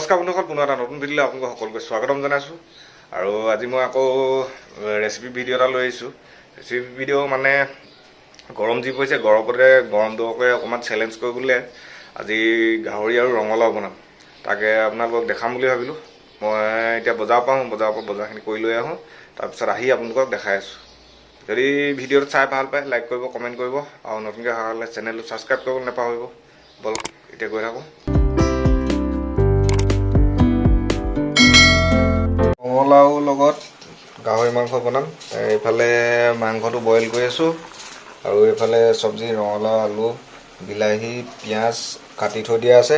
নমস্কাৰ বন্ধুসকল, পুনৰ এটা নতুন ভিডিঅ'লৈ আপোনালোকক সকলোকে স্বাগতম জনাইছোঁ। আৰু আজি মই আকৌ ৰেচিপি ভিডিঅ' এটা লৈ আহিছোঁ। ৰেচিপি ভিডিঅ' মানে গৰম যি পৰিছে, গৰমটোকে অকণমান চেলেঞ্জ কৰিবলৈ আজি গাহৰি আৰু ৰঙালাও বনাম। তাকে আপোনালোকক দেখাম বুলি ভাবিলোঁ। মই এতিয়া বজাৰৰ পৰা বজাৰখিনি কৰি লৈ আহোঁ, তাৰপিছত আহি আপোনালোকক দেখাই আছোঁ। যদি ভিডিঅ'টো চাই ভাল পায় লাইক কৰিব, কমেণ্ট কৰিব, আৰু নতুনকৈ অহা হ'লে চেনেলটো ছাবস্ক্ৰাইব কৰিব নাপাহৰিব। ব'ল এতিয়া গৈ থাকোঁ। ৰঙালাও লগত গাহৰি মাংস বনাম। এইফালে মাংসটো বইল কৰি আছোঁ, আৰু এইফালে চব্জি ৰঙালাও, আলু, বিলাহী, পিঁয়াজ কাটি থৈ দিয়া আছে।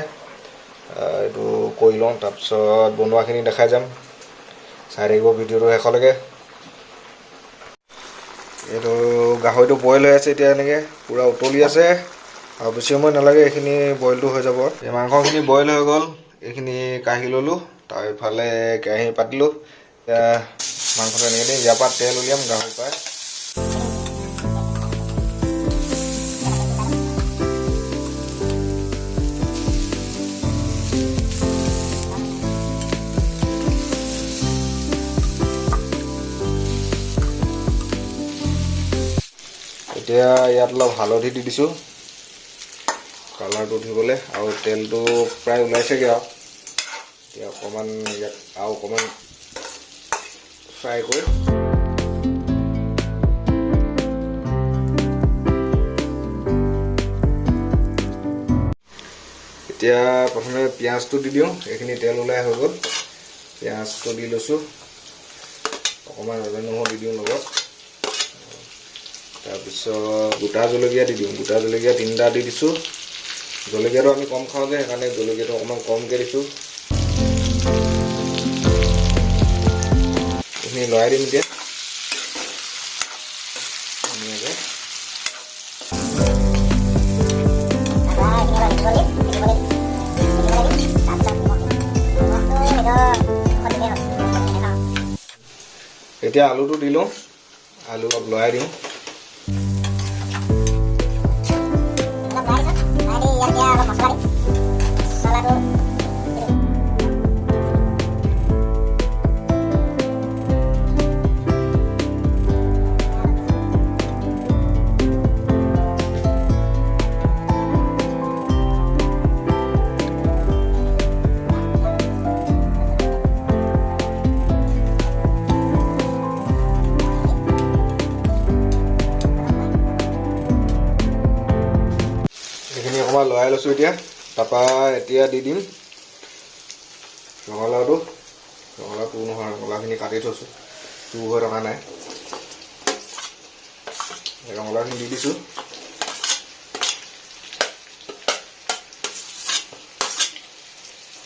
এইটো কৰি লওঁ, তাৰপিছত বনোৱাখিনি দেখাই যাম। চাই থাকিব ভিডিঅ'টো শেষলৈকে। এইটো গাহৰিটো বইল হৈ আছে এতিয়া, এনেকৈ পূৰা উতলি আছে, আৰু বেছি সময় নালাগে, এইখিনি বইলটো হৈ যাব। এই মাংসখিনি বইল হৈ গ'ল, এইখিনি কাঢ়ি ল'লোঁ। তাৰ ইফালে কেৰাহী পাতিলোঁ। এতিয়া মাংসটো এনেকৈ দিম, ইয়াৰ পৰা তেল উলিয়াম গাহৰিৰ পৰা। এতিয়া ইয়াত অলপ হালধি দি দিছোঁ কালাৰটো উঠিবলৈ, আৰু তেলটো প্ৰায় ওলাইছেগৈ আৰু। এতিয়া অকণমান ইয়াত আৰু অকণমান ফ্ৰাই কৰি এতিয়া প্ৰথমে পিঁয়াজটো দি দিওঁ। এইখিনি তেল ওলাই হৈ গ'ল, পিঁয়াজটো দি লৈছোঁ, অকণমান আদা নহৰু দি দিওঁ লগত। তাৰপিছত গোটা জলকীয়া দি দিওঁ, গোটা জলকীয়া 3টা দি দিছোঁ। জলকীয়াটো আমি কম খাওঁ যে, সেইকাৰণে জলকীয়াটো অকণমান কমকৈ দিছোঁ। এইখিনি লৰাই দিম এতিয়া ধুনীয়াকৈ। এতিয়া আলুটো দি লওঁ, আলু অলপ লৰাই দিওঁ। এইখিনি অকণমান লৰাই লৈছোঁ এতিয়া। তাৰপৰা এতিয়া দি দিম ৰঙালাওটো। ৰঙালাওটো নহয়, ৰঙালাওখিনি কাটি থৈছোঁ, টুৰ হৈ থকা নাই। ৰঙালাওখিনি দি দিছোঁ।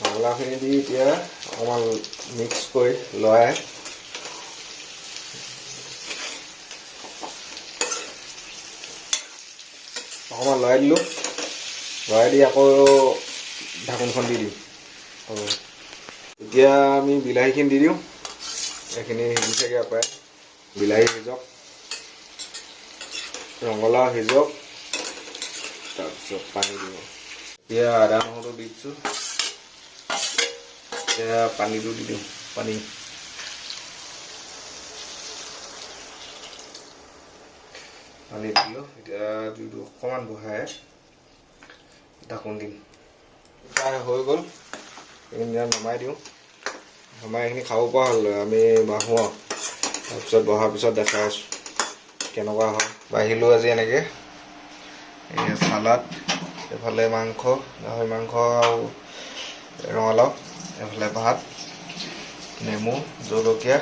ৰঙালাওখিনি দি এতিয়া অকণমান মিক্স কৰি লৰাই অকণমান লৰাই দিলোঁ। লৰাই দি আকৌ ঢাকোনখন দি দিম। এতিয়া আমি বিলাহীখিনি দি দিওঁ। এইখিনি সিজিছেগৈ প্ৰায়, বিলাহী সিজক, ৰঙালাও সিজক, তাৰপিছত পানী দিওঁ। এতিয়া আদা নহৰুটো দি দিছোঁ। এতিয়া পানীটো দি দিওঁ, পানী দিলোঁ। এতিয়া জুইটো অকণমান বঢ়াই ঢাকোন দিম। প্ৰায় হৈ গ'ল, এইখিনি নমাই দিওঁ। নমাই এইখিনি খাব পৰা হ'ল, আমি বাঢ়োঁ আৰু। তাৰপিছত বহাৰ পিছত দেখাই আছোঁ কেনেকুৱা হয়। বাঢ়িলোঁ আজি এনেকৈ, এই চালাড, এইফালে মাংস, গাহৰি মাংস আৰু ৰঙালাও, এইফালে ভাত, নেমু, জলকীয়া।